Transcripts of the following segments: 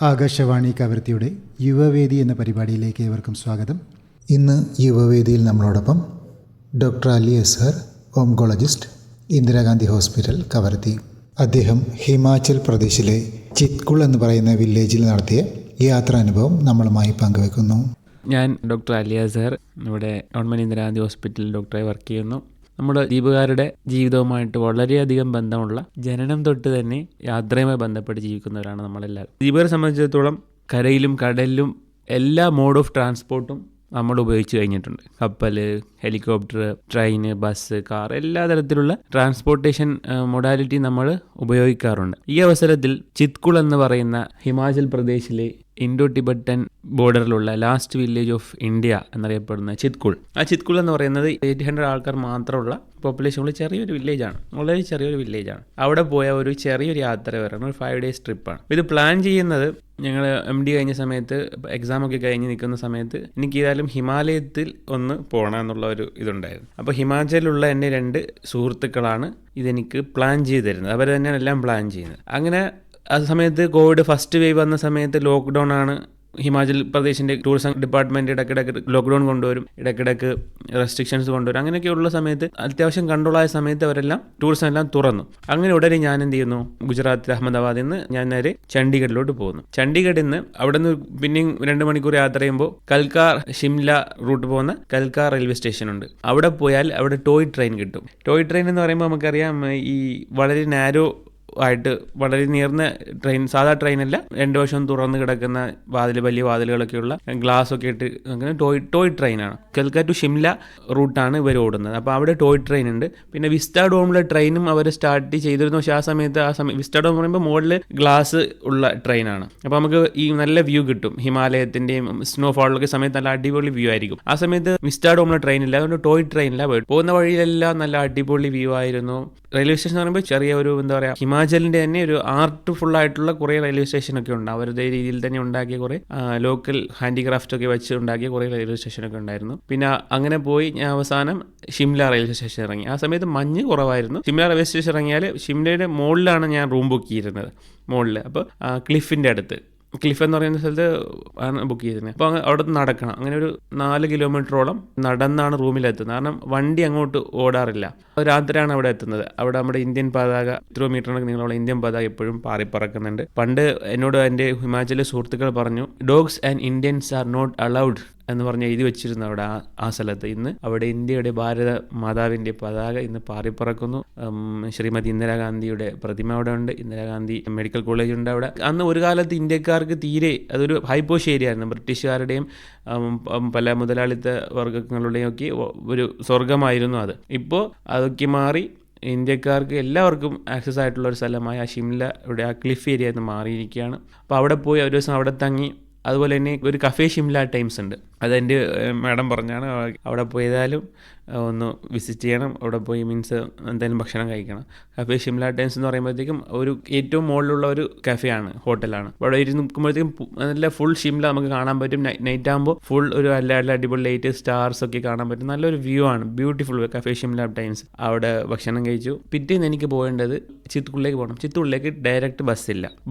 ആകാശവാണി കവരത്തിയുടെ യുവവേദി എന്ന പരിപാടിയിലേക്ക് ഏവർക്കും സ്വാഗതം. ഇന്ന് യുവവേദിയിൽ നമ്മളോടൊപ്പം doctor Ali Azhar, oncologist, Indira Gandhi hospital, Kavaratti. അദ്ദേഹം ഹിമാചൽ പ്രദേശിലെ ചിത്കുൾ എന്ന് പറയുന്ന വില്ലേജിൽ നടത്തിയ യാത്രാനുഭവം നമ്മളുമായി പങ്കുവെക്കുന്നു. ഞാൻ ഡോക്ടർ അലി അസ്ഹർ, ഇവിടെ ഗവൺമെൻറ് ഇന്ദിരാഗാന്ധി ഹോസ്പിറ്റലിൽ ഡോക്ടറായി വർക്ക് ചെയ്യുന്നു. നമ്മുടെ ദ്വീപുകാരുടെ ജീവിതവുമായിട്ട് വളരെയധികം ബന്ധമുള്ള, ജനനം തൊട്ട് തന്നെ യാത്രയുമായി ബന്ധപ്പെട്ട് ജീവിക്കുന്നവരാണ് നമ്മളെല്ലാവരും. ദ്വീപുകാരെ സംബന്ധിച്ചിടത്തോളം കരയിലും കടലിലും എല്ലാ മോഡ് ഓഫ് ട്രാൻസ്പോർട്ടും നമ്മൾ ഉപയോഗിച്ച് കഴിഞ്ഞിട്ടുണ്ട്. കപ്പൽ, ഹെലികോപ്റ്റർ, ട്രെയിന്, ബസ്, കാർ, എല്ലാ തരത്തിലുള്ള ട്രാൻസ്പോർട്ടേഷൻ മൊഡാലിറ്റി നമ്മൾ ഉപയോഗിക്കാറുണ്ട്. ഈ അവസരത്തിൽ ചിത്കുൾ എന്ന് പറയുന്ന ഹിമാചൽ പ്രദേശിലെ ഇൻഡോ ടിബറ്റൻ ബോർഡറിലുള്ള ലാസ്റ്റ് വില്ലേജ് ഓഫ് ഇന്ത്യ എന്നറിയപ്പെടുന്ന ചിത്കുൾ. ആ ചിത്കുൾ എന്ന് പറയുന്നത് 800 ആൾക്കാർ മാത്രമുള്ള പോപ്പുലേഷനുള്ള ചെറിയൊരു വില്ലേജാണ്, വളരെ ചെറിയൊരു വില്ലേജാണ്. അവിടെ പോയ ഒരു ചെറിയൊരു യാത്ര വരണം, ഒരു 5 days ട്രിപ്പാണ്. ഇത് പ്ലാൻ ചെയ്യുന്നത് ഞങ്ങൾ MD കഴിഞ്ഞ സമയത്ത്, എക്സാമൊക്കെ കഴിഞ്ഞ് നിൽക്കുന്ന സമയത്ത് എനിക്ക് ഏതായാലും ഹിമാലയത്തിൽ ഒന്ന് പോകണം എന്നുള്ള ഒരു ഇതുണ്ടായിരുന്നു. അപ്പോൾ ഹിമാചലിലുള്ള എൻ്റെ 2 സുഹൃത്തുക്കളാണ് ഇതെനിക്ക് പ്ലാൻ ചെയ്ത് തരുന്നത്. അവർ തന്നെയാണ് എല്ലാം പ്ലാൻ ചെയ്യുന്നത്. അങ്ങനെ ആ സമയത്ത് കോവിഡ് ഫസ്റ്റ് വേവ് വന്ന സമയത്ത് ലോക്ക്ഡൗൺ ആണ്. ഹിമാചൽ പ്രദേശിൻ്റെ ടൂറിസം ഡിപ്പാർട്ട്മെൻറ്റ് ഇടയ്ക്കിടയ്ക്ക് ലോക്ക്ഡൗൺ കൊണ്ടുവരും, ഇടയ്ക്കിടയ്ക്ക് റെസ്ട്രിക്ഷൻസ് കൊണ്ടുവരും. അങ്ങനെയൊക്കെയുള്ള സമയത്ത് അത്യാവശ്യം കൺട്രോളായ സമയത്ത് അവരെല്ലാം ടൂറിസം എല്ലാം തുറന്നു. അങ്ങനെ ഉടനെ ഞാൻ എന്ത് ചെയ്യുന്നു, ഗുജറാത്തിൽ അഹമ്മദാബാദിൽ നിന്ന് ഞാൻ നേരെ ചണ്ഡീഗഡിലോട്ട് പോകുന്നു. ചണ്ഡീഗഡിൽ നിന്ന് അവിടെ നിന്ന് പിന്നെയും 2 മണിക്കൂർ യാത്ര ചെയ്യുമ്പോൾ കൽക്കാർ ഷിംല റൂട്ട് പോകുന്ന കൽക്കാർ റെയിൽവേ സ്റ്റേഷൻ ഉണ്ട്. അവിടെ പോയാൽ അവിടെ ടോയ് ട്രെയിൻ കിട്ടും. ടോയ് ട്രെയിൻ എന്ന് പറയുമ്പോൾ നമുക്കറിയാം, ഈ വളരെ നാരോ ആയിട്ട് വളരെ നീർന്ന ട്രെയിൻ, സാധാ ട്രെയിനല്ല, 2 വശവും തുറന്ന് കിടക്കുന്ന വലിയ വാതിലുകളൊക്കെയുള്ള ഗ്ലാസ് ഒക്കെ ഇട്ട് അങ്ങനെ ടോയ് ട്രെയിനാണ്. കൽക്ക ടു ഷിംല റൂട്ടാണ് ഇവർ ഓടുന്നത്. അപ്പോൾ അവിടെ ടോയ് ട്രെയിൻ ഉണ്ട്. പിന്നെ വിസ്റ്റാഡോമിലെ ട്രെയിനും അവർ സ്റ്റാർട്ട് ചെയ്തിരുന്നു. പക്ഷേ ആ സമയത്ത് വിസ്റ്റാഡോം എന്ന് പറയുമ്പോൾ മുകളിൽ ഗ്ലാസ് ഉള്ള ട്രെയിനാണ്. അപ്പോൾ നമുക്ക് ഈ നല്ല വ്യൂ കിട്ടും. ഹിമാലയത്തിൻ്റെയും സ്നോഫോളിലൊക്കെ സമയത്ത് നല്ല അടിപൊളി വ്യൂ ആയിരിക്കും. ആ സമയത്ത് വിസ്റ്റാഡോമിലെ ട്രെയിനില്ല, അതുകൊണ്ട് ടോയ് ട്രെയിനിലാണ് പോയിട്ട് പോകുന്ന വഴിയിലെല്ലാം നല്ല അടിപൊളി വ്യൂ ആയിരുന്നു. റെയിൽവേ സ്റ്റേഷൻ എന്ന് പറയുമ്പോൾ ചെറിയ ഒരു എന്താ പറയുക, ഹിമാചലിൻ്റെ തന്നെ ഒരു ആർട്ട്ഫുൾ ആയിട്ടുള്ള കുറേ റെയിൽവേ സ്റ്റേഷനൊക്കെ ഉണ്ട്. അവരുടെ രീതിയിൽ തന്നെ ഉണ്ടാക്കിയ കുറേ ലോക്കൽ ഹാൻഡിക്രാഫ്റ്റ് ഒക്കെ വെച്ച് ഉണ്ടാക്കിയ കുറേ റെയിൽവേ സ്റ്റേഷനൊക്കെ ഉണ്ടായിരുന്നു. പിന്നെ അങ്ങനെ പോയി ഞാൻ അവസാനം ഷിംല റെയിൽവേ സ്റ്റേഷൻ ഇറങ്ങി. ആ സമയത്ത് മഞ്ഞ് കുറവായിരുന്നു. ഷിംല റെയിൽവേ സ്റ്റേഷൻ ഇറങ്ങിയാൽ ഷിംലയുടെ മുകളിലാണ് ഞാൻ റൂം ബുക്ക് ചെയ്തിരുന്നത്, മുകളിൽ. അപ്പോൾ ക്ലിഫിൻ്റെ അടുത്ത്, ക്ലിഫ് എന്ന് പറയുന്ന സ്ഥലത്ത് ആണ് ബുക്ക് ചെയ്തിരുന്നത്. അപ്പോൾ അവിടെ നിന്ന് നടക്കണം. അങ്ങനെ ഒരു 4 കിലോമീറ്ററോളം നടന്നാണ് റൂമിലെത്തുന്നത്. കാരണം വണ്ടി അങ്ങോട്ട് ഓടാറില്ല. രാത്രിയാണ് അവിടെ എത്തുന്നത്. അവിടെ നമ്മുടെ ഇന്ത്യൻ പതാക, 3 മീറ്ററിനൊക്കെ നീളമുള്ള ഇന്ത്യൻ പതാക എപ്പോഴും പാറിപ്പറക്കുന്നുണ്ട്. പണ്ട് എന്നോട് എൻ്റെ ഹിമാചലിലെ സുഹൃത്തുക്കൾ പറഞ്ഞു, dogs and Indians are not allowed എന്ന് പറഞ്ഞ് എഴുതി വെച്ചിരുന്നു അവിടെ ആ സ്ഥലത്ത്. ഇന്ന് അവിടെ ഇന്ത്യയുടെ, ഭാരത മാതാവിൻ്റെ പതാക ഇന്ന് പാറിപ്പറക്കുന്നു. ശ്രീമതി ഇന്ദിരാഗാന്ധിയുടെ പ്രതിമ അവിടെ ഉണ്ട്. ഇന്ദിരാഗാന്ധി മെഡിക്കൽ കോളേജ് ഉണ്ട് അവിടെ. അന്ന് ഒരു കാലത്ത് ഇന്ത്യക്കാർക്ക് തീരെ അതൊരു ഹൈപ്പോഷ് ഏരിയ ആയിരുന്നു. ബ്രിട്ടീഷുകാരുടെയും പല മുതലാളിത്ത വർഗ്ഗങ്ങളുടെയും ഒക്കെ ഒരു സ്വർഗമായിരുന്നു അത്. ഇപ്പോൾ അതൊക്കെ മാറി ഇന്ത്യക്കാർക്ക് എല്ലാവർക്കും ആക്സസ് ആയിട്ടുള്ള ഒരു സ്ഥലമായ ഷിംല ഇവിടെ ആ ക്ലിഫ് ഏരിയ എന്ന് മാറിയിരിക്കുകയാണ്. അപ്പോൾ അവിടെ പോയി ഒരു ദിവസം അവിടെ തങ്ങി. അതുപോലെ തന്നെ ഒരു കഫേ ഷിംല ടൈംസ് ഉണ്ട്, അതെൻ്റെ മാഡം പറഞ്ഞാണ്. അവിടെ പോയതായാലും ഒന്ന് വിസിറ്റ് ചെയ്യണം. അവിടെ പോയി മീൻസ് എന്തായാലും ഭക്ഷണം കഴിക്കണം. കഫേ ഷിംല ടൈംസ് എന്ന് പറയുമ്പോഴത്തേക്കും ഒരു ഏറ്റവും മുകളിലുള്ള ഒരു കഫേയാണ്, ഹോട്ടലാണ്. അവിടെ ഇരുന്ന് നിൽക്കുമ്പോഴത്തേക്കും നല്ല ഫുൾ ഷിംല നമുക്ക് കാണാൻ പറ്റും. നൈറ്റ് ആകുമ്പോൾ ഫുൾ ഒരു നല്ല അടിപൊളി ലൈറ്റ്, സ്റ്റാർസ് ഒക്കെ കാണാൻ പറ്റും. നല്ലൊരു വ്യൂ ആണ്, ബ്യൂട്ടിഫുൾ കഫേ ഷിംല ടൈംസ്. അവിടെ ഭക്ഷണം കഴിച്ചു. പിറ്റേന്ന് എനിക്ക് പോകേണ്ടത് ചിത്കുളിലേക്ക് പോകണം. ചിത്കുളിലേക്ക് ഡയറക്റ്റ്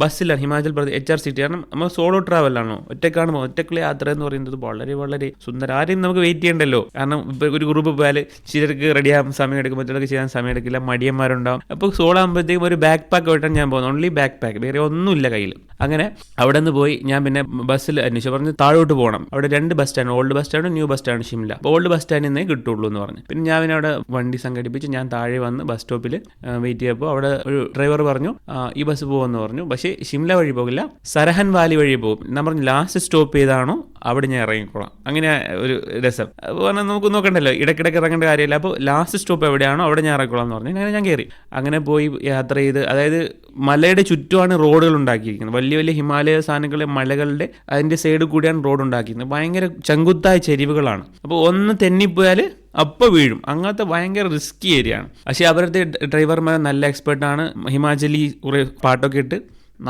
ബസ്സില്ല ഹിമാചൽ പ്രദേശ് HRCT. കാരണം നമ്മൾ സോളോ ട്രാവലാണോ, ഒറ്റക്കാണ്. ഒറ്റക്കുള്ള യാത്ര എന്ന് പറയുന്നത് വളരെ വളരെ സുന്ദരം. ആരെയും നമുക്ക് വെയിറ്റ് ചെയ്യണ്ടല്ലോ. കാരണം ഇപ്പോൾ ഒരു ഗ്രൂപ്പ് പോയാൽ ചിലർക്ക് റെഡിയാകാൻ സമയം എടുക്കും, മറ്റുള്ളവർക്ക് ചെയ്യാൻ സമയം എടുക്കില്ല, മടിയന്മാരുണ്ടാവും. അപ്പോൾ സോളോ ആകുമ്പോഴത്തേക്കും ഒരു ബാക്ക് പാക്ക് ആയിട്ടാണ് ഞാൻ പോകുന്നത്. ഓൺലി ബാക്ക് പാക്ക്, വേറെ ഒന്നുമില്ല കയ്യിൽ. അങ്ങനെ അവിടെ നിന്ന് പോയി ഞാൻ പിന്നെ ബസ്സിൽ അന്വേഷിച്ചു. പറഞ്ഞ് താഴോട്ട് പോകണം. അവിടെ 2 bus stand, old bus stand, new bus stand Shimla. അപ്പോൾ ഓൾഡ് ബസ് സ്റ്റാൻഡിൽ നിന്നേ കിട്ടുള്ളൂ എന്ന് പറഞ്ഞു. പിന്നെ ഞാൻ അവിടെ വണ്ടി സംഘടിപ്പിച്ച് ഞാൻ താഴെ വന്ന് ബസ് സ്റ്റോപ്പിൽ വെയിറ്റ് ചെയ്തപ്പോൾ അവിടെ ഒരു ഡ്രൈവർ പറഞ്ഞു, ഈ ബസ് പോകുമെന്ന് പറഞ്ഞു. പക്ഷേ ഷിംല വഴി പോകില്ല, സരഹൻ വാലി വഴി പോകും. ഞാൻ പറഞ്ഞു ലാസ്റ്റ് സ്റ്റോപ്പ് ഏതാണോ അവിടെ ഞാൻ ഇറങ്ങിക്കോളാം. അങ്ങനെ ഒരു രസം. അപ്പോൾ പറഞ്ഞാൽ നമുക്ക് നോക്കണ്ടല്ലോ, ഇടയ്ക്കിടയ്ക്ക് ഇറങ്ങേണ്ട കാര്യമില്ല. അപ്പോൾ ലാസ്റ്റ് സ്റ്റോപ്പ് എവിടെയാണോ അവിടെ ഞാൻ ഇറങ്ങിക്കോളാം എന്ന് പറഞ്ഞു. അങ്ങനെ ഞാൻ കയറി. അങ്ങനെ പോയി യാത്ര ചെയ്ത്, അതായത് മലയുടെ ചുറ്റുമാണ് റോഡുകൾ ഉണ്ടാക്കിയിരിക്കുന്നത്. വലിയ വലിയ ഹിമാലയ സാധനങ്ങളെ മലകളുടെ അതിൻ്റെ സൈഡിൽ കൂടിയാണ് റോഡ് ഉണ്ടാക്കിയിരിക്കുന്നത്. ഭയങ്കര ചങ്കുത്തായ ചെരിവുകളാണ്. അപ്പോൾ ഒന്ന് തെന്നിപ്പോയാൽ അപ്പോൾ വീഴും. അങ്ങനത്തെ ഭയങ്കര റിസ്കി ഏരിയ ആണ്. പക്ഷേ അവരുടെ ഡ്രൈവർമാർ നല്ല എക്സ്പെർട്ടാണ്. ഹിമാചലി കുറേ പാട്ടൊക്കെ ഇട്ട്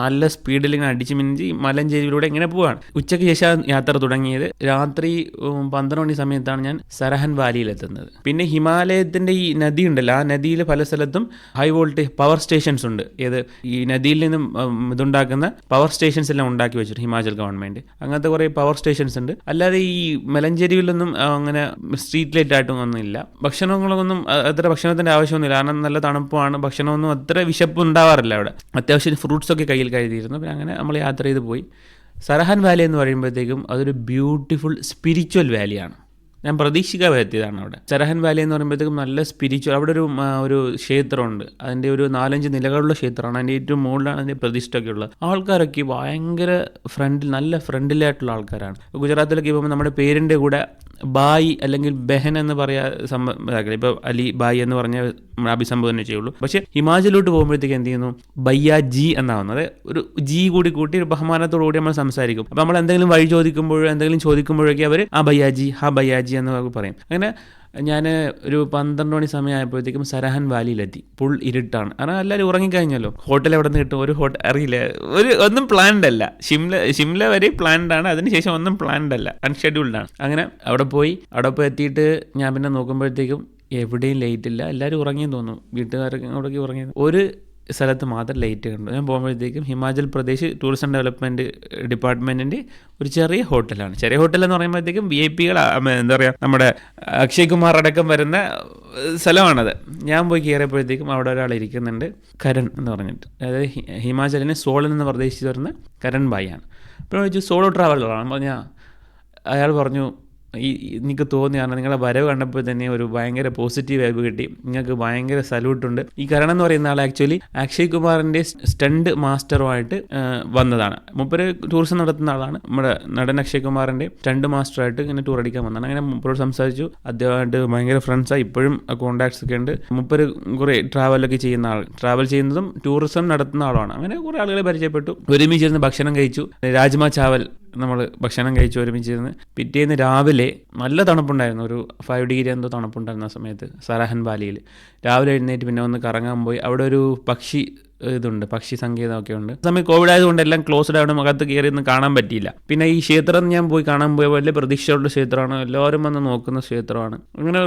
നല്ല സ്പീഡിൽ ഇങ്ങനെ അടിച്ച് മിഞ്ചി മലഞ്ചേരിയിലൂടെ ഇങ്ങനെ പോവാണ്. ഉച്ചയ്ക്ക് ശേഷം യാത്ര തുടങ്ങിയത്. രാത്രി 12 മണി സമയത്താണ് ഞാൻ സരഹൻ വാലിയിലെത്തുന്നത്. പിന്നെ ഹിമാലയത്തിൻ്റെ ഈ നദി ഉണ്ടല്ലോ, ആ നദിയിൽ പല സ്ഥലത്തും ഹൈ വോൾട്ടേജ് പവർ സ്റ്റേഷൻസ് ഉണ്ട്. ഈ നദിയിൽ നിന്നും ഇതുണ്ടാക്കുന്ന പവർ സ്റ്റേഷൻസ് എല്ലാം ഉണ്ടാക്കി വെച്ചിട്ട് ഹിമാചൽ ഗവൺമെൻറ് അങ്ങനത്തെ കുറേ പവർ സ്റ്റേഷൻസ് ഉണ്ട്. അല്ലാതെ ഈ മലഞ്ചേരിയിലൊന്നും അങ്ങനെ സ്ട്രീറ്റ് ലൈറ്റ് ആയിട്ടും ഒന്നുമില്ല. ഭക്ഷണങ്ങളൊന്നും അത്ര ഭക്ഷണത്തിൻ്റെ ആവശ്യമൊന്നുമില്ല, കാരണം നല്ല തണുപ്പാണ്. ഭക്ഷണമൊന്നും അത്ര വിശപ്പ് ഉണ്ടാവാറില്ല അവിടെ. അത്യാവശ്യം ഫ്രൂട്ട്സൊക്കെ കയ്യിൽ കരുതിയിരുന്നു. പിന്നെ അങ്ങനെ നമ്മൾ യാത്ര ചെയ്ത് പോയി. സരഹൻ വാലി എന്ന് പറയുമ്പോഴത്തേക്കും അതൊരു ബ്യൂട്ടിഫുൾ സ്പിരിച്വൽ വാലിയാണ്. ഞാൻ പ്രതീക്ഷിക്കാതെ എത്തിയതാണ് അവിടെ. സരഹൻ വാലി എന്ന് പറയുമ്പോഴത്തേക്കും നല്ല സ്പിരിച്വൽ. അവിടെ ഒരു ക്ഷേത്രമുണ്ട്. അതിൻ്റെ ഒരു 4-5 നിലകളുള്ള ക്ഷേത്രമാണ്. അതിൻ്റെ ഏറ്റവും മുകളിലാണ് അതിൻ്റെ പ്രതിഷ്ഠയൊക്കെ ഉള്ളത്. ആൾക്കാരൊക്കെ ഭയങ്കര നല്ല ഫ്രണ്ട്ലിയായിട്ടുള്ള ആൾക്കാരാണ്. ഗുജറാത്തിലൊക്കെ പോകുമ്പോൾ നമ്മുടെ പേരിൻ്റെ കൂടെ ബായ് അല്ലെങ്കിൽ ബെഹൻ എന്ന് ഇതാക്കില്ല. ഇപ്പോൾ അലി ബായ് എന്ന് പറഞ്ഞ അഭിസംബോധന ചെയ്യുള്ളൂ. പക്ഷേ ഹിമാചലിലോട്ട് പോകുമ്പോഴത്തേക്ക് എന്ത് ചെയ്യുന്നു, ബയ്യ ജി എന്നാവുന്നത്. ഒരു ജി കൂട്ടി ഒരു ബഹുമാനത്തോടു കൂടി നമ്മൾ സംസാരിക്കും. അപ്പോൾ നമ്മൾ എന്തെങ്കിലും വഴി ചോദിക്കുമ്പോഴൊക്കെ അവർ ആ ബയ്യാജി എന്ന് പറയും. അങ്ങനെ ഞാൻ ഒരു 12 മണി സമയമായപ്പോഴത്തേക്കും സരഹൻ വാലിയിലെത്തി. ഫുൾ ഇരുട്ടാണ്, കാരണം എല്ലാവരും ഉറങ്ങിക്കഴിഞ്ഞല്ലോ. ഹോട്ടൽ എവിടെ നിന്ന് കിട്ടും, ഒരു ഹോട്ടൽ അറിയില്ല, ഒന്നും പ്ലാൻഡ് അല്ല. ഷിംല വരെ പ്ലാൻഡ് ആണ്, അതിനുശേഷം ഒന്നും പ്ലാൻഡ് അല്ല, അൺഷെഡ്യൂൾഡ് ആണ്. അങ്ങനെ അവിടെ പോയി എത്തിയിട്ട് ഞാൻ പിന്നെ നോക്കുമ്പോഴത്തേക്കും എവിടെയും ലൈറ്റ് ഇല്ല. എല്ലാവരും ഉറങ്ങിയെന്ന് തോന്നുന്നു, വീട്ടുകാരൊക്കെ അവിടേക്ക് ഉറങ്ങിയത്. ഒരു സ്ഥലത്ത് മാത്രം ലൈറ്റ് കണ്ടു. ഞാൻ പോകുമ്പോഴത്തേക്കും ഹിമാചൽ പ്രദേശ് ടൂറിസം ഡെവലപ്മെൻറ്റ് ഡിപ്പാർട്ട്മെൻറ്റിൻ്റെ ഒരു ചെറിയ ഹോട്ടലാണ്. ചെറിയ ഹോട്ടൽ എന്ന് പറയുമ്പോഴത്തേക്കും VIP എന്താ പറയുക, നമ്മുടെ അക്ഷയ് കുമാർ അടക്കം വരുന്ന സ്ഥലമാണത്. ഞാൻ പോയി കയറിയപ്പോഴത്തേക്കും അവിടെ ഒരാൾ ഇരിക്കുന്നുണ്ട്, കരൺ എന്ന് പറഞ്ഞിട്ട്. അതായത് ഹിമാചലിനെ സോളൻ എന്ന പ്രദേശത്ത് വരുന്ന കരൺ ബായിയാണ്. അപ്പോൾ ചോദിച്ചു സോളോ ട്രാവലറാണ് പറഞ്ഞാൽ. അയാൾ പറഞ്ഞു, എനിക്ക് തോന്നിയാണ് നിങ്ങളുടെ വരവ് കണ്ടപ്പോൾ തന്നെ ഒരു ഭയങ്കര പോസിറ്റീവ് വൈബ് കിട്ടി, നിങ്ങൾക്ക് ഭയങ്കര സല്യൂട്ടുണ്ട്. ഈ കരൺ എന്ന് പറയുന്ന ആൾ ആക്ച്വലി അക്ഷയ് കുമാറിൻ്റെ സ്റ്റണ്ട് മാസ്റ്ററുമായിട്ട് വന്നതാണ്. മൂപ്പര് ടൂറിസം നടത്തുന്ന ആളാണ്. നമ്മുടെ നടൻ അക്ഷയ് കുമാറിൻ്റെ സ്റ്റണ്ട് മാസ്റ്ററായിട്ട് ഇങ്ങനെ ടൂർ അടിക്കാൻ വന്നതാണ്. അങ്ങനെ മൂപ്പരോട് സംസാരിച്ചു. അദ്ദേഹമായിട്ട് ഭയങ്കര ഫ്രണ്ട്സായി, ഇപ്പോഴും കോൺടാക്ട്സ് ഒക്കെ ഉണ്ട്. മൂപ്പര് കുറേ ട്രാവൽ ചെയ്യുന്നതും ടൂറിസം നടത്തുന്ന ആളാണ്. അങ്ങനെ കുറേ ആളുകളെ പരിചയപ്പെട്ടു. ഒരുമിച്ചിരുന്ന് ഭക്ഷണം കഴിച്ചു. രാജ്മ ചാവൽ നമ്മൾ ഭക്ഷണം കഴിച്ചു ഒരുമിച്ചിരുന്ന്. പിറ്റേന്ന് രാവിലെ നല്ല തണുപ്പുണ്ടായിരുന്നു, ഒരു 5 ഡിഗ്രി എന്തോ തണുപ്പുണ്ടായിരുന്ന ആ സമയത്ത് സരഹൻ വാലിയിൽ. രാവിലെ എഴുന്നേറ്റ് പിന്നെ ഒന്ന് കറങ്ങാൻ പോയി. അവിടെ ഒരു പക്ഷി സങ്കേതമൊക്കെ ഉണ്ട്. സമയം കോവിഡ് ആയതുകൊണ്ട് എല്ലാം ക്ലോസ്ഡ് ആയതുകൊണ്ട് അകത്ത് കയറി ഒന്നും കാണാൻ പറ്റിയില്ല. പിന്നെ ഈ ക്ഷേത്രം ഞാൻ കാണാൻ പോയ വലിയ പ്രതീക്ഷയുള്ള ക്ഷേത്രമാണ്, എല്ലാവരും വന്ന് നോക്കുന്ന ക്ഷേത്രമാണ്. അങ്ങനെ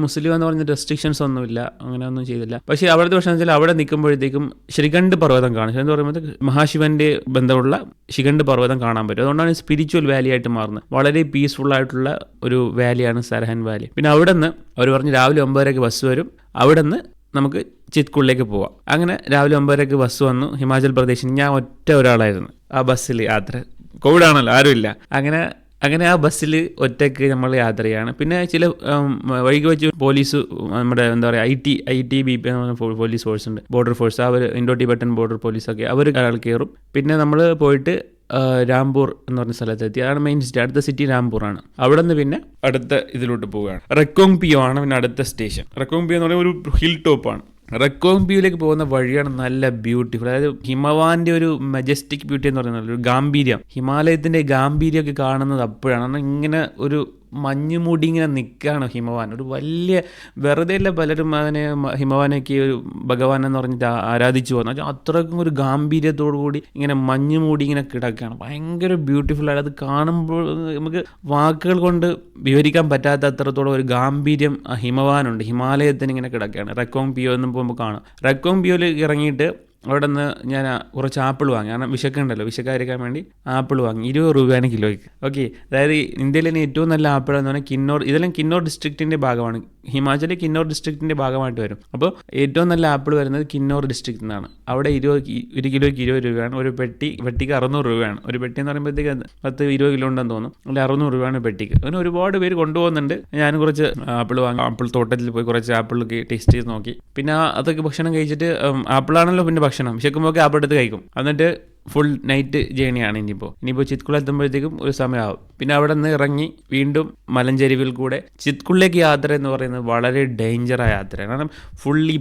മുസ്ലിം എന്ന് പറഞ്ഞ റെസ്ട്രിക്ഷൻസ് ഒന്നുമില്ല, അങ്ങനെ ഒന്നും ചെയ്തില്ല. പക്ഷേ അവിടുത്തെ പ്രശ്നം വെച്ചാൽ അവിടെ നിൽക്കുമ്പോഴത്തേക്കും ശ്രീകണ്ഠ് പർവ്വതം കാണും. എന്ന് പറയുമ്പോൾ മഹാശിവന്റെ ബന്ധമുള്ള ശ്രീകണ്ഠ് പർവ്വതം കാണാൻ പറ്റും. അതുകൊണ്ടാണ് സ്പിരിച്വൽ വാലി ആയിട്ട് മാറുന്നത്. വളരെ പീസ്ഫുൾ ആയിട്ടുള്ള ഒരു വാലിയാണ് സരഹൻ വാലി. പിന്നെ അവിടെ നിന്ന് അവർ പറഞ്ഞു രാവിലെ 9:30 ബസ് വരും, അവിടെ നിന്ന് നമുക്ക് ചിത്കുളിലേക്ക് പോവാം. അങ്ങനെ രാവിലെ 9:30 ബസ് വന്നു. ഹിമാചൽ പ്രദേശിൽ ഞാൻ ഒരാളായിരുന്നു ആ ബസ്സിൽ യാത്ര. കോവിഡ് ആണല്ലോ, ആരുമില്ല. അങ്ങനെ ആ ബസ്സിൽ ഒറ്റയ്ക്ക് നമ്മൾ യാത്ര ചെയ്യാണ്. പിന്നെ ചില വഴിക്ക് വെച്ച് പോലീസ്, നമ്മുടെ എന്താ പറയുക ITBP പോലീസ് ഫോഴ്സ് ഉണ്ട്, ബോർഡർ ഫോഴ്സ്, അവർ ഇൻഡോ ടിബറ്റൻ ബോർഡർ പോലീസൊക്കെ അവർ കയറും. പിന്നെ നമ്മൾ പോയിട്ട് രാംപൂർ എന്ന് പറഞ്ഞ സ്ഥലത്തെത്തി. അതാണ് മെയിൻ സിറ്റി. അടുത്ത സിറ്റി രാംപൂറാണ്. അവിടെ നിന്ന് പിന്നെ അടുത്ത ഇതിലോട്ട് പോവുകയാണ്. റെക്കോങ് പിയോ ആണ് പിന്നെ അടുത്ത സ്റ്റേഷൻ. റെക്കോങ് പിയോ എന്ന് പറയുന്നത് ഒരു ഹിൽ ടോപ്പാണ്. റെക്കോങ് പിയോയിലേക്ക് പോകുന്ന വഴിയാണ് നല്ല ബ്യൂട്ടിഫുൾ. അതായത് ഹിമവാന്റെ ഒരു മജസ്റ്റിക് ബ്യൂട്ടി എന്ന് പറയുന്നത്, ഒരു ഗാംഭീര്യം, ഹിമാലയത്തിൻ്റെ ഗാംഭീര്യമൊക്കെ കാണുന്നത് അപ്പോഴാണ്. ഇങ്ങനെ ഒരു മഞ്ഞുമൂടി ഇങ്ങനെ നിൽക്കുകയാണ് ഹിമവാൻ. ഒരു വലിയ വെറുതെ അല്ല പലരും അതിനെ ഹിമവാനൊക്കെ ഒരു ഭഗവാൻ എന്ന് പറഞ്ഞിട്ട് ആരാധിച്ചു പോകുന്നത്. അത്രയ്ക്കും ഒരു ഗാംഭീര്യത്തോടു കൂടി ഇങ്ങനെ മഞ്ഞുമൂടി ഇങ്ങനെ കിടക്കുകയാണ്. ഭയങ്കര ബ്യൂട്ടിഫുൾ ആയിട്ട് അത് കാണുമ്പോൾ നമുക്ക് വാക്കുകൾ കൊണ്ട് വിവരിക്കാൻ പറ്റാത്ത അത്രത്തോളം ഒരു ഗാംഭീര്യം ഹിമവാനുണ്ട്. ഹിമാലയത്തിന് ഇങ്ങനെ കിടക്കുകയാണ്. റെക്കോങ് പിയോ എന്ന് പോകുമ്പോൾ കാണാം. റെക്കോങ് പിയോയിൽ ഇറങ്ങിയിട്ട് അവിടെ നിന്ന് ഞാൻ കുറച്ച് ആപ്പിൾ വാങ്ങി. കാരണം വിശക്കാതിരിക്കാൻ വേണ്ടി ആപ്പിൾ വാങ്ങി. 20 രൂപയാണ് കിലോയ്ക്ക്. ഓക്കെ, അതായത് ഇന്ത്യയിൽ തന്നെ ഏറ്റവും നല്ല ആപ്പിൾ എന്ന് പറഞ്ഞാൽ ഇതെല്ലാം കിന്നോർ ഡിസ്ട്രിക്റ്റിൻ്റെ ഭാഗമാണ്. ഹിമാചൽ കിന്നോർ ഡിസ്ട്രിക്റ്റിൻ്റെ ഭാഗമായിട്ട് വരും. അപ്പോൾ ഏറ്റവും നല്ല ആപ്പിൾ വരുന്നത് കിന്നോർ ഡിസ്ട്രിക്റ്റിൽ നിന്നാണ്. അവിടെ 1 കിലോയ്ക്ക് 20 രൂപയാണ്. ഒരു പെട്ടിക്ക് 600 രൂപയാണ്. ഒരു പെട്ടി എന്ന് പറയുമ്പോഴത്തേക്ക് 10-20 കിലോ ഉണ്ടെന്ന് തോന്നുന്നു. അല്ല 600 രൂപയാണ് പെട്ടിക്ക്. അങ്ങനെ ഒരുപാട് പേര് കൊണ്ടുപോകുന്നുണ്ട്. ഞാൻ കുറച്ച് ആപ്പിൾ വാങ്ങി. ആപ്പിൾ തോട്ടത്തിൽ പോയി കുറച്ച് ആപ്പിളൊക്കെ ടേസ്റ്റ് ചെയ്ത് നോക്കി. പിന്നെ അതൊക്കെ ഭക്ഷണം കഴിച്ചിട്ട്, ആപ്പിളാണല്ലോ പിന്നെ ഭക്ഷണം, വിശക്കുമ്പോഴൊക്കെ ആപ്പിൾ എടുത്ത് കഴിക്കും. എന്നിട്ട് ഫുൾ നൈറ്റ് ജേണിയാണ്. ഇനിയിപ്പോൾ ചിത്കുൾ എത്തുമ്പോഴത്തേക്കും ഒരു സമയമാവും. പിന്നെ അവിടെ നിന്ന് ഇറങ്ങി വീണ്ടും മലഞ്ചെരിവിൽ കൂടെ ചിത്കുളിലേക്ക് യാത്ര എന്ന് പറയുന്നത് വളരെ ഡേഞ്ചറായ യാത്രയാണ്. കാരണം ഫുൾ ഈ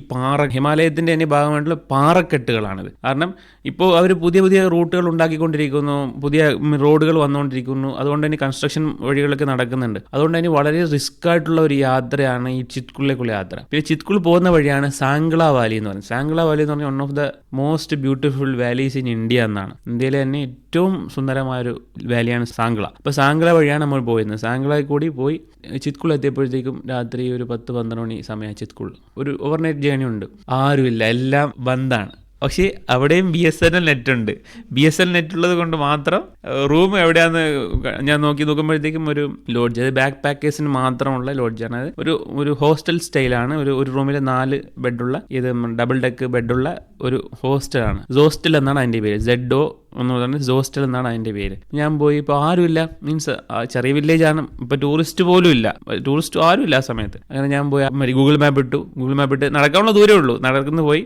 ഹിമാലയത്തിൻ്റെ തന്നെ ഭാഗമായിട്ടുള്ള പാറക്കെട്ടുകളാണിത്. കാരണം ഇപ്പോൾ അവർ പുതിയ പുതിയ റൂട്ടുകൾ ഉണ്ടാക്കിക്കൊണ്ടിരിക്കുന്നു, പുതിയ റോഡുകൾ വന്നുകൊണ്ടിരിക്കുന്നു. അതുകൊണ്ട് തന്നെ കൺസ്ട്രക്ഷൻ വഴികളൊക്കെ നടക്കുന്നുണ്ട്. അതുകൊണ്ട് തന്നെ വളരെ റിസ്ക് ആയിട്ടുള്ള ഒരു യാത്രയാണ് ഈ ചിത്കുളിലേക്കുള്ള യാത്ര. പിന്നെ ചിത്കുൾ പോകുന്ന വഴിയാണ് സാംഗ്ല വാലി എന്ന് പറയുന്നത്. സാംഗ്ല വാലി എന്ന് പറഞ്ഞാൽ one of the most beautiful valleys in India എന്നാണ്. ഇന്ത്യയിലെ തന്നെ ഏറ്റവും സുന്ദരമായൊരു വാലിയാണ് സാംഗ്ല. അപ്പോൾ സാംഗ്ല വഴിയാണ് നമ്മൾ പോയിരുന്നത്. സാംഗ്ലയിൽ കൂടി പോയി ചിത്കുൾ എത്തിയപ്പോഴത്തേക്കും രാത്രി ഒരു 10-12 മണി സമയം. ചിത്കുൾ ഒരു ഓവർനൈറ്റ് ജേണി ഉണ്ട്, ആരുമില്ല, എല്ലാം ബന്ദാണ്. പക്ഷേ അവിടെയും BSNL നെറ്റ് ഉണ്ട്. BSNL നെറ്റ് ഉള്ളത് കൊണ്ട് മാത്രം റൂം എവിടെയാന്ന് ഞാൻ നോക്കുമ്പോഴത്തേക്കും ഒരു ലോഡ്ജ്, അത് ബാക്ക് പാക്കേഴ്സിന് മാത്രമുള്ള ലോഡ്ജാണ്. അത് ഒരു ഹോസ്റ്റൽ സ്റ്റൈലാണ്. ഒരു റൂമിൽ 4 ബെഡുള്ള ഇത് ഡബിൾ ഡെക്ക് ബെഡുള്ള ഒരു ഹോസ്റ്റലാണ്. സോസ്റ്റൽ എന്നാണ് അതിൻ്റെ പേര്. ZO എന്ന് പറഞ്ഞാൽ സോസ്റ്റൽ എന്നാണ് അതിൻ്റെ പേര്. ഞാൻ പോയി, ഇപ്പോൾ ആരുമില്ല, മീൻസ് ചെറിയ വില്ലേജാണ്, ഇപ്പോൾ ടൂറിസ്റ്റ് പോലും ഇല്ല, ടൂറിസ്റ്റ് ആരുമില്ല ആ സമയത്ത്. അങ്ങനെ ഞാൻ പോയി ഗൂഗിൾ മാപ്പ് ഇട്ട് നടക്കാനുള്ള ദൂരമേ ഉള്ളൂ. നടക്കുന്നു പോയി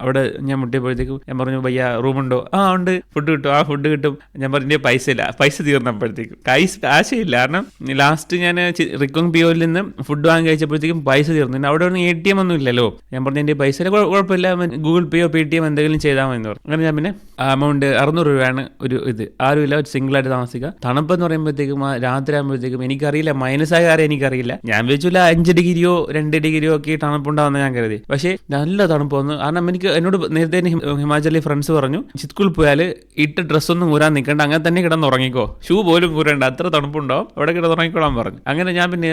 അവിടെ ഞാൻ മുട്ടിയപ്പോഴത്തേക്കും ഞാൻ പറഞ്ഞു, ഭയ്യ റൂമുണ്ടോ? ഉണ്ട്. ഫുഡ് കിട്ടും. ഞാൻ പറഞ്ഞു പൈസ ഇല്ല. പൈസ തീർന്നപ്പോഴത്തേക്കും കാശില്ല. കാരണം ലാസ്റ്റ് ഞാൻ റിക്കോങ് പിയോയിൽ നിന്ന് ഫുഡ് വാങ്ങി കഴിച്ചപ്പോഴത്തേക്കും പൈസ തീർന്നു. പിന്നെ അവിടെ ഒന്നും ATM ഒന്നും ഇല്ലല്ലോ. ഞാൻ പറഞ്ഞു എൻ്റെ പൈസ കുഴപ്പമില്ല, ഗൂഗിൾ പേയോ PTM എന്തെങ്കിലും ചെയ്താൽ മതി എന്ന് പറഞ്ഞു. അങ്ങനെ ഞാൻ പിന്നെ അമൗണ്ട് 600 രൂപയാണ് ഒരു ഇത്. ആരുമില്ല, ഒരു സിംഗിളായിട്ട് താമസിക്കുക. തണുപ്പെന്ന് പറയുമ്പോഴത്തേക്കും രാത്രി ആകുമ്പോഴത്തേക്കും എനിക്കറിയില്ല, മൈനസായ കാര്യം എനിക്കറിയില്ല. ഞാൻ വിചാരിച്ചില്ല 5 ഡിഗ്രിയോ 2 ഡിഗ്രിയോ ഒക്കെ തണുപ്പുണ്ടാവുന്ന ഞാൻ കരുതി. പക്ഷേ നല്ല തണുപ്പ് വന്നു. കാരണം എന്നോട് നേരത്തെ ഹിമാചലിൽ ഫ്രണ്ട്സ് പറഞ്ഞു, ചിത്കുൾ പോയാൽ ഇട്ട ഡ്രസ്സൊന്നും ഊരാൻ നിൽക്കണ്ട, അങ്ങനെ തന്നെ കിടന്നുറങ്ങിക്കോ, ഷൂ പോലും ഊരണ്ട, അത്ര തണുപ്പുണ്ടാവും, അവിടെ കിടന്നുറങ്ങിക്കോളാൻ പറഞ്ഞു. അങ്ങനെ ഞാൻ പിന്നെ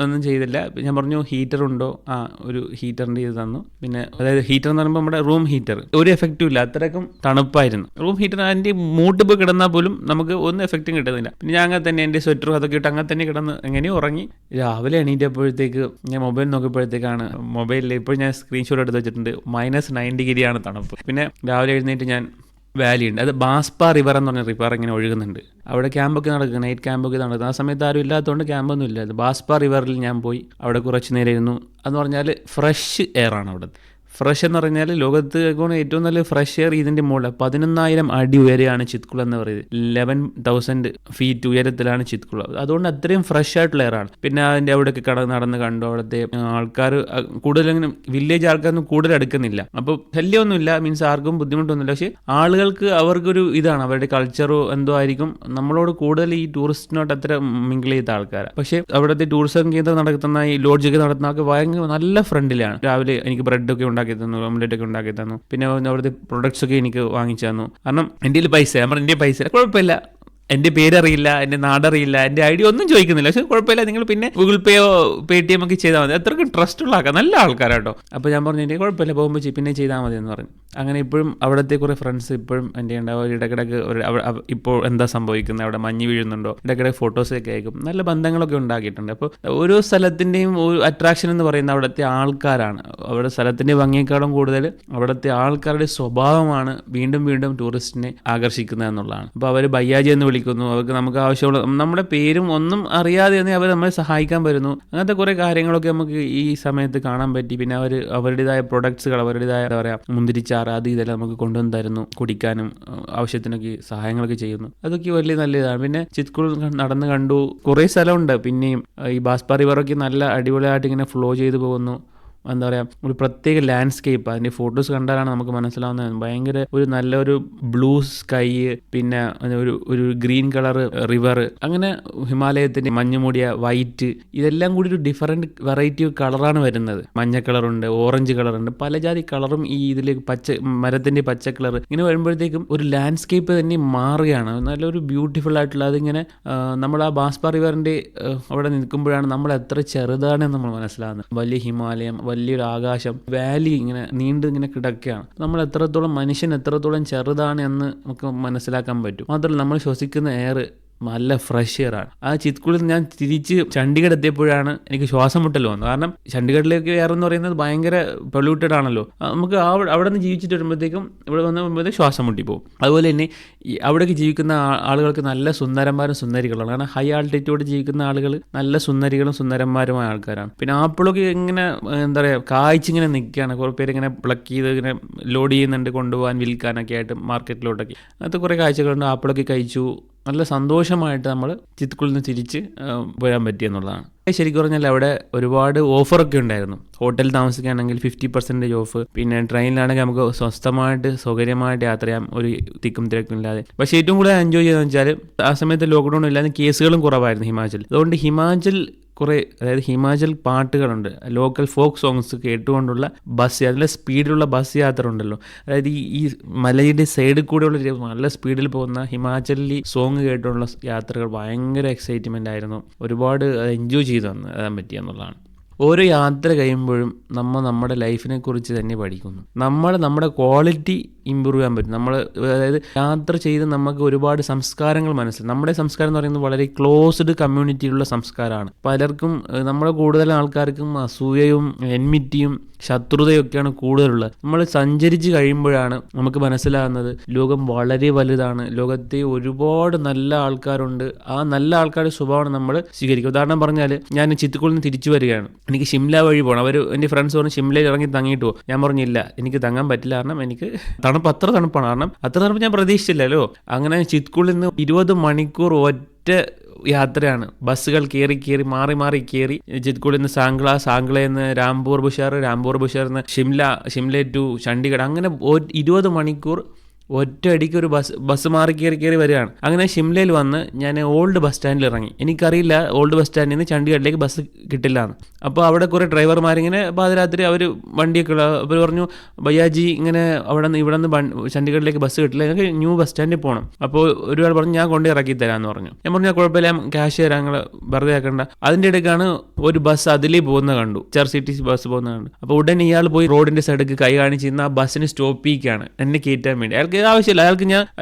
ഒന്നും ചെയ്തില്ല. ഞാൻ പറഞ്ഞു ഹീറ്റർ ഉണ്ടോ? ഒരു ഹീറ്ററിൻ്റെ ഇത് തന്നു. പിന്നെ അതായത് ഹീറ്റർ എന്ന് പറയുമ്പോൾ നമ്മുടെ റൂം ഹീറ്റർ, ഒരു എഫക്റ്റും ഇല്ല, അത്രയ്ക്കും തണുപ്പായിരുന്നു. റൂം ഹീറ്റർ അതിൻ്റെ മൂട്ട് പോയി കിടന്നാൽ പോലും നമുക്ക് ഒന്നും എഫക്റ്റും കിട്ടുന്നില്ല. പിന്നെ ഞാൻ അങ്ങനെ തന്നെ എൻ്റെ സ്വെറ്ററും അതൊക്കെ ഇട്ട് അങ്ങനെ തന്നെ കിടന്ന് എങ്ങനെയോ ഉറങ്ങി. രാവിലെ എണീറ്റപ്പോഴത്തേക്ക് ഞാൻ മൊബൈൽ നോക്കിയപ്പോഴത്തേക്കാണ്, മൊബൈലിൽ ഇപ്പോൾ ഞാൻ സ്ക്രീൻഷോട്ട് എടുത്ത് വെച്ചിട്ടുണ്ട്, -9 ഡിഗ്രിയാണ് തണുപ്പ്. പിന്നെ രാവിലെ എഴുന്നേറ്റ് ഞാൻ വാലി ഉണ്ട്, അത് ബാസ്പ റിവർ എന്ന് പറഞ്ഞ റിവർ ഇങ്ങനെ ഒഴുകുന്നുണ്ട്. അവിടെ ക്യാമ്പൊക്കെ നടക്കും, നൈറ്റ് ക്യാമ്പൊക്കെ നടക്കും. ആ സമയത്ത് ആരും ഇല്ലാത്തതുകൊണ്ട് ക്യാമ്പൊന്നും ഇല്ല. ബാസ്പ റിവറിൽ ഞാൻ പോയി അവിടെ കുറച്ച് നേരം ഇരുന്നു. എന്ന് പറഞ്ഞാൽ ഫ്രഷ് എയർ ആണ് അവിടെ. ഫ്രഷ് എന്ന് പറഞ്ഞാൽ ലോകത്ത് ഏറ്റവും നല്ല ഫ്രഷ് എയർ ഇതിൻ്റെ മുകളിൽ 11,000 അടി ഉയരെയാണ് ചിത്കുൾ എന്ന് പറയുന്നത്. 11,000 ഫീറ്റ് ഉയരത്തിലാണ് ചിത്കുൾ. അതുകൊണ്ട് അത്രയും ഫ്രഷ് ആയിട്ടുള്ള എയറാണ്. പിന്നെ അതിൻ്റെ അവിടെയൊക്കെ നടന്ന് കണ്ടു. അവിടുത്തെ ആൾക്കാർ കൂടുതലിങ്ങനെ വില്ലേജ് ആൾക്കാരൊന്നും കൂടുതൽ അടുക്കുന്നില്ല. അപ്പോൾ ശല്യമൊന്നുമില്ല, മീൻസ് ആർക്കും ബുദ്ധിമുട്ടൊന്നുമില്ല. പക്ഷേ ആളുകൾക്ക് അവർക്കൊരു ഇതാണ്, അവരുടെ കൾച്ചറോ എന്തോ ആയിരിക്കും, നമ്മളോട് കൂടുതൽ ഈ ടൂറിസ്റ്റിനോട്ട് അത്ര മിങ്കിൾ ചെയ്ത ആൾക്കാരാണ്. പക്ഷേ അവിടുത്തെ ടൂറിസം കേന്ദ്രം നടത്തുന്ന ഈ ലോഡ്ജൊക്കെ നടത്തുന്ന ആൾക്ക് ഭയങ്കര നല്ല ഫ്രണ്ട്ലിയാണ്. രാവിലെ എനിക്ക് ബ്രെഡൊക്കെ ഉണ്ടാക്കി തന്നു, ഓംലെറ്റ് ഒക്കെ ഉണ്ടാക്കി തന്നു. പിന്നെ അവിടുത്തെ പ്രൊഡക്ട്സ് ഒക്കെ എനിക്ക് വാങ്ങിച്ചു തന്നു. കാരണം എൻ്റെ കയ്യിൽ പൈസ, എൻ്റെ പൈസ കുഴപ്പമില്ല, എൻ്റെ പേരറിയില്ല, എൻ്റെ നാടറിയില്ല, എൻ്റെ ഐഡിയ ഒന്നും ചോദിക്കുന്നില്ല. പക്ഷേ കുഴപ്പമില്ല, നിങ്ങൾ പിന്നെ ഗൂഗിൾ പേയോ PTM ഒക്കെ ചെയ്താൽ മതി. അത്രയ്ക്കും ട്രസ്റ്റുള്ള ആൾക്കാർ, നല്ല ആൾക്കാരാട്ടോ. അപ്പോൾ ഞാൻ പറഞ്ഞു എൻ്റെ കുഴപ്പമില്ല, പോകുമ്പോൾ പിന്നെ ചെയ്താൽ മതി എന്ന് പറഞ്ഞു. അങ്ങനെ ഇപ്പോഴും അവിടുത്തെ കുറേ ഫ്രണ്ട്സ് ഇപ്പോഴും എൻ്റെ ഉണ്ടാവും. ഇടയ്ക്കിടയ്ക്ക് ഇപ്പോൾ എന്താ സംഭവിക്കുന്നത്, അവിടെ മഞ്ഞ് വീഴുന്നുണ്ടോ, ഇടയ്ക്കിടയ്ക്ക് ഫോട്ടോസൊക്കെ അയക്കും. നല്ല ബന്ധങ്ങളൊക്കെ ഉണ്ടാക്കിയിട്ടുണ്ട്. അപ്പോൾ ഓരോ സ്ഥലത്തിൻ്റെയും ഒരു അട്രാക്ഷൻ എന്ന് പറയുന്നത് അവിടുത്തെ ആൾക്കാരാണ്. അവിടെ സ്ഥലത്തിൻ്റെ ഭംഗിയേക്കാളും കൂടുതൽ അവിടുത്തെ ആൾക്കാരുടെ സ്വഭാവമാണ് വീണ്ടും വീണ്ടും ടൂറിസ്റ്റിനെ ആകർഷിക്കുന്നത് എന്നുള്ളതാണ്. അപ്പോൾ അവർ ബയ്യാജി എന്ന് വിളിക്കുന്നു, അവർക്ക് നമുക്ക് ആവശ്യമുള്ള നമ്മുടെ പേരും ഒന്നും അറിയാതെ തന്നെ അവർ നമ്മളെ സഹായിക്കാൻ വരുന്നു. അങ്ങനത്തെ കുറേ കാര്യങ്ങളൊക്കെ നമുക്ക് ഈ സമയത്ത് കാണാൻ പറ്റി. പിന്നെ അവരുടേതായ പ്രൊഡക്ട്സുകൾ, അവരുടേതായ എന്താ പറയുക മുന്തിരിച്ചാറ്, അത് ഇതെല്ലാം നമുക്ക് കൊണ്ടുവന്ന് തരുന്നു, കുടിക്കാനും ആവശ്യത്തിനൊക്കെ സഹായങ്ങളൊക്കെ ചെയ്യുന്നു. അതൊക്കെ വലിയ നല്ല ഇതാണ്. പിന്നെ ചിത്കുൾ നടന്ന് കണ്ടു, കുറേ സ്ഥലമുണ്ട്. പിന്നെയും ഈ ബാസ്പ റിവറൊക്കെ നല്ല അടിപൊളിയായിട്ട് ഇങ്ങനെ ഫ്ലോ ചെയ്ത് പോകുന്നു. എന്താ പറയുക, ഒരു പ്രത്യേക ലാൻഡ്സ്കേപ്പ്. അതിൻ്റെ ഫോട്ടോസ് കണ്ടാലാണ് നമുക്ക് മനസ്സിലാവുന്നത്. ഭയങ്കര ഒരു നല്ലൊരു ബ്ലൂ സ്കൈ, പിന്നെ ഒരു ഗ്രീൻ കളർ റിവർ, അങ്ങനെ ഹിമാലയത്തിൻ്റെ മഞ്ഞ് മൂടിയ വൈറ്റ്, ഇതെല്ലാം കൂടി ഒരു ഡിഫറെൻറ്റ് വെറൈറ്റി കളറാണ് വരുന്നത്. മഞ്ഞ കളറുണ്ട്, ഓറഞ്ച് കളറുണ്ട്, പല ജാതി കളറും ഈ ഇതിലേക്ക് മരത്തിൻ്റെ പച്ച കളർ ഇങ്ങനെ വരുമ്പോഴത്തേക്കും ഒരു ലാൻഡ്സ്കേപ്പ് തന്നെ മാറുകയാണ്. നല്ലൊരു ബ്യൂട്ടിഫുൾ ആയിട്ടുള്ള, അതിങ്ങനെ നമ്മൾ ആ ബാസ്പ റിവറിൻ്റെ അവിടെ നിൽക്കുമ്പോഴാണ് നമ്മൾ എത്ര ചെറുതാണെന്ന് നമ്മൾ മനസ്സിലാകുന്നത്. വലിയ ഹിമാലയം, വലിയൊരു ആകാശം, വാലി ഇങ്ങനെ ഇങ്ങനെ കിടക്കുകയാണ്. നമ്മൾ മനുഷ്യൻ എത്രത്തോളം ചെറുതാണ് എന്ന് നമുക്ക് മനസ്സിലാക്കാൻ പറ്റും. മാത്രമല്ല നമ്മൾ ശ്വസിക്കുന്ന എയർ നല്ല ഫ്രഷ് എയറാണ്. ആ ചിത്കുളിൽ നിന്ന് ഞാൻ തിരിച്ച് ചണ്ഡീഗഡ് എത്തിയപ്പോഴാണ് എനിക്ക് ശ്വാസം മുട്ടൽ വന്നത്. കാരണം ചണ്ഡീഗഡിലേക്ക് എയർ എന്ന് പറയുന്നത് ഭയങ്കര പൊല്യൂട്ടഡ് ആണല്ലോ. നമുക്ക് അവിടെ നിന്ന് ജീവിച്ചിട്ട് വരുമ്പോഴത്തേക്കും ഇവിടെ വന്ന് ശ്വാസം മുട്ടിപ്പോകും. അതുപോലെ തന്നെ അവിടേക്ക് ജീവിക്കുന്ന ആളുകൾക്ക് നല്ല സുന്ദരന്മാരും സുന്ദരികളാണ്. കാരണം ഹൈ ആൾട്ടിറ്റ്യൂഡ് ജീവിക്കുന്ന ആളുകൾ നല്ല സുന്ദരികളും സുന്ദരന്മാരുമായ ആൾക്കാരാണ്. പിന്നെ ആപ്പിളൊക്കെ ഇങ്ങനെ എന്താ പറയുക കായ്ച്ചിങ്ങനെ നിൽക്കുകയാണ്. കുറേ പേര് ഇങ്ങനെ പ്ലക്ക് ചെയ്ത് ഇങ്ങനെ ലോഡ് ചെയ്യുന്നുണ്ട് കൊണ്ടുപോകാൻ വിൽക്കാനൊക്കെ ആയിട്ട് മാർക്കറ്റിലോട്ടൊക്കെ. അങ്ങനത്തെ കുറേ കാഴ്ചകളുണ്ട്. ആപ്പിളൊക്കെ കഴിച്ചു. നല്ല സന്തോഷമായിട്ട് നമ്മൾ ചിത്കുളിൽ നിന്ന് തിരിച്ച് പോരാൻ പറ്റിയെന്നുള്ളതാണ്. ശരിക്കും പറഞ്ഞാൽ അവിടെ ഒരുപാട് ഓഫറൊക്കെ ഉണ്ടായിരുന്നു. ഹോട്ടലിൽ താമസിക്കുകയാണെങ്കിൽ 50% ഓഫ്, പിന്നെ ട്രെയിനിലാണെങ്കിൽ നമുക്ക് സ്വസ്ഥമായിട്ട് സൗകര്യമായിട്ട് യാത്ര ചെയ്യാം, ഒരു തിക്കും തിരക്കും ഇല്ലാതെ. പക്ഷേ ഏറ്റവും കൂടുതൽ എൻജോയ് ചെയ്തതെന്ന് വെച്ചാൽ ആ സമയത്ത് ലോക്ക്ഡൗൺ ഇല്ലാതെ കേസുകളും കുറവായിരുന്നു ഹിമാചൽ. അതുകൊണ്ട് ഹിമാചൽ പാട്ടുകളുണ്ട്, ലോക്കൽ ഫോക്ക് സോങ്സ് കേട്ടുകൊണ്ടുള്ള നല്ല സ്പീഡിലുള്ള ബസ് യാത്ര ഉണ്ടല്ലോ. അതായത് ഈ മലയുടെ സൈഡിൽ കൂടെയുള്ള നല്ല സ്പീഡിൽ പോകുന്ന ഹിമാചലിൽ സോങ് കേട്ടുകൊണ്ടുള്ള യാത്രകൾ ഭയങ്കര എക്സൈറ്റ്മെൻ്റ് ആയിരുന്നു. ഒരുപാട് എൻജോയ് ചെയ്തു തരാൻ പറ്റിയെന്നുള്ളതാണ്. ഓരോ യാത്ര കഴിയുമ്പോഴും നമ്മുടെ ലൈഫിനെ കുറിച്ച് തന്നെ പഠിക്കുന്നു. നമ്മുടെ ക്വാളിറ്റി ഇമ്പ്രൂവ് ചെയ്യാൻ പറ്റും. അതായത് യാത്ര ചെയ്ത് നമുക്ക് ഒരുപാട് സംസ്കാരങ്ങൾ മനസ്സിലാക്കും. നമ്മുടെ സംസ്കാരം എന്ന് പറയുന്നത് വളരെ ക്ലോസ്ഡ് കമ്മ്യൂണിറ്റിയിലുള്ള സംസ്കാരമാണ്. പലർക്കും നമ്മുടെ കൂടുതൽ ആൾക്കാർക്കും അസൂയയും എൻമിറ്റിയും ശത്രുതയൊക്കെയാണ് കൂടുതലുള്ളത്. നമ്മൾ സഞ്ചരിച്ച് കഴിയുമ്പോഴാണ് നമുക്ക് മനസ്സിലാകുന്നത് ലോകം വളരെ വലുതാണ്, ലോകത്തെ ഒരുപാട് നല്ല ആൾക്കാരുണ്ട്. ആ നല്ല ആൾക്കാരുടെ സ്വഭാവമാണ് നമ്മൾ സ്വീകരിക്കുക. ഉദാഹരണം പറഞ്ഞാൽ ഞാൻ ചിത്കുളിൽ നിന്ന് തിരിച്ചു വരികയാണ്, എനിക്ക് ഷിംല വഴി പോകണം. എൻ്റെ ഫ്രണ്ട്സ് പറഞ്ഞു ഷിംലയിൽ ഇറങ്ങി തങ്ങിയിട്ട് പോകും. ഞാൻ പറഞ്ഞില്ല, എനിക്ക് തങ്ങാൻ പറ്റില്ല, കാരണം എനിക്ക് അത്ര തണുപ്പാണ്. കാരണം അത്ര തണുപ്പ് ഞാൻ പ്രതീക്ഷിച്ചില്ലല്ലോ. അങ്ങനെ ചിത്കുളിൽ നിന്ന് 20 മണിക്കൂർ ഒറ്റ യാത്രയാണ്. ബസ്സുകൾ കയറി മാറി കയറി ചിത്കുളിൽ നിന്ന് സാംഗ്ലയിൽ നിന്ന് രാംപൂർ ബുഷാറിൽ നിന്ന് ഷിംല ടു ചണ്ഡീഗഡ്, അങ്ങനെ 20 മണിക്കൂർ ഒറ്റയടിക്ക് ഒരു ബസ് മാറി കയറി വരികയാണ്. അങ്ങനെ ഷിംലയിൽ വന്ന് ഞാൻ ഓൾഡ് ബസ് സ്റ്റാൻഡിൽ ഇറങ്ങി. എനിക്കറിയില്ല ഓൾഡ് ബസ് സ്റ്റാൻഡിൽ നിന്ന് ചണ്ഡീഗഡിലേക്ക് ബസ് കിട്ടില്ല എന്ന്. അപ്പോൾ അവിടെ കുറേ ഡ്രൈവർമാരിങ്ങനെ പാതിരാത്രി അവർ വണ്ടിയൊക്കെ അവർ പറഞ്ഞു, ഭയ്യാജി ഇങ്ങനെ ഇവിടെ നിന്ന് ചണ്ഡീഗഡിലേക്ക് ബസ് കിട്ടില്ല, ഞങ്ങൾക്ക് ന്യൂ ബസ് സ്റ്റാൻഡിൽ പോകണം. അപ്പോൾ ഒരാൾ പറഞ്ഞു ഞാൻ കൊണ്ട് ഇറക്കി തരാമെന്ന് പറഞ്ഞു. ഞാൻ പറഞ്ഞു കുഴപ്പമില്ല, ക്യാഷ് തരാം, ഞങ്ങൾ വെറുതെ ആക്കണ്ട. അതിൻ്റെ ഇടയ്ക്കാണ് ഒരു ബസ് അതിലേ പോകുന്ന കണ്ടു, HRCTC ബസ് പോകുന്ന കണ്ടു. അപ്പോൾ ഉടനെ ഇയാൾ പോയി റോഡിൻ്റെ സൈഡിൽ കൈ കാണിച്ച് ഇന്ന് ആ ബസ്സിന് സ്റ്റോപ്പ് ചെയ്യിക്കുകയാണ് എന്നെ കയറ്റാൻ വേണ്ടി. ആവശ്യമില്ല,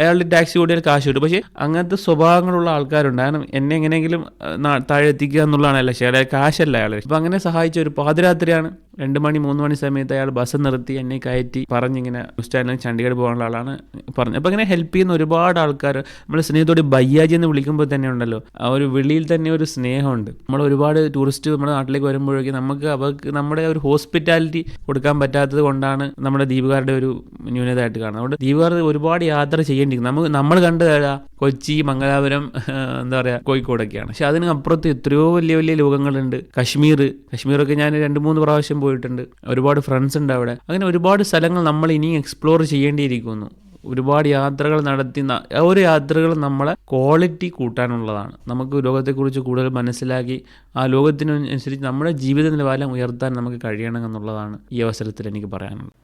അയാളുടെ ടാക്സി ഓടിയാൽ കാശ് കിട്ടും. പക്ഷേ അങ്ങനത്തെ സ്വഭാവങ്ങളുള്ള ആൾക്കാരുണ്ട്. കാരണം എന്നെ എങ്ങനെയെങ്കിലും താഴെ എത്തിക്കുക എന്നുള്ളതാണല്ല, പക്ഷേ കാശല്ല അയാൾ. അപ്പം അങ്ങനെ സഹായിച്ച ഒരു പാതിരാത്രിയാണ്, 2 മണി 3 മണി സമയത്ത് അയാൾ ബസ് നിർത്തി എന്നെ കയറ്റി പറഞ്ഞിങ്ങനെ സ്റ്റാൻഡിൽ ചണ്ഡീഗഡ് പോകാനുള്ള ആളാണ് പറഞ്ഞു. അപ്പോൾ അങ്ങനെ ഹെൽപ്പ് ചെയ്യുന്ന ഒരുപാട് ആൾക്കാർ നമ്മൾ സ്നേഹത്തോടെ ഭയ്യാജി എന്ന് വിളിക്കുമ്പോൾ തന്നെ ഉണ്ടല്ലോ, ആ ഒരു വിളിയിൽ തന്നെ ഒരു സ്നേഹമുണ്ട്. നമ്മൾ ഒരുപാട് ടൂറിസ്റ്റ് നമ്മുടെ നാട്ടിലേക്ക് വരുമ്പോഴേക്കും അവർക്ക് നമ്മുടെ ഒരു ഹോസ്പിറ്റാലിറ്റി കൊടുക്കാൻ പറ്റാത്തത് കൊണ്ടാണ് നമ്മുടെ ദ്വീപുകാരുടെ ഒരു ന്യൂനതയായിട്ട് കാണുന്നത്. അതുകൊണ്ട് ദ്വീപുകാർ ഒരുപാട് യാത്ര ചെയ്യേണ്ടിരിക്കും. നമ്മൾ കണ്ടു കൊച്ചി, മംഗലാപുരം, എന്താ പറയുക, കോഴിക്കോടൊക്കെയാണ്. പക്ഷെ അതിന് അപ്പുറത്ത് എത്രയോ വലിയ വലിയ ലോകങ്ങളുണ്ട്. കശ്മീറൊക്കെ ഞാൻ 2-3 പ്രാവശ്യം പോയിട്ടുണ്ട്. ഒരുപാട് ഫ്രണ്ട്സ് ഉണ്ട് അവിടെ. അങ്ങനെ ഒരുപാട് സ്ഥലങ്ങൾ നമ്മൾ ഇനിയും എക്സ്പ്ലോർ ചെയ്യേണ്ടിയിരിക്കുന്നു. ഒരുപാട് യാത്രകൾ നടത്തി ഓരോ യാത്രകളും നമ്മളെ ക്വാളിറ്റി കൂട്ടാനുള്ളതാണ്. നമുക്ക് ലോകത്തെക്കുറിച്ച് കൂടുതൽ മനസ്സിലാക്കി ആ ലോകത്തിനനുസരിച്ച് നമ്മുടെ ജീവിത നിലവാരം ഉയർത്താൻ നമുക്ക് കഴിയണം എന്നുള്ളതാണ് ഈ അവസരത്തിൽ എനിക്ക് പറയാനുള്ളത്.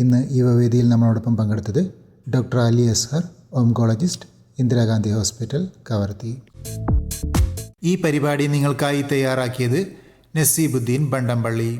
ഇന്ന് യുവവേദിയിൽ നമ്മളോടൊപ്പം പങ്കെടുത്തത് doctor Ali Azhar, oncologist, Indira Gandhi hospital, Kavaratti. ഈ പരിപാടി നിങ്ങൾക്കായി തയ്യാറാക്കിയത് നസീബുദ്ദീൻ ബണ്ടംപള്ളി.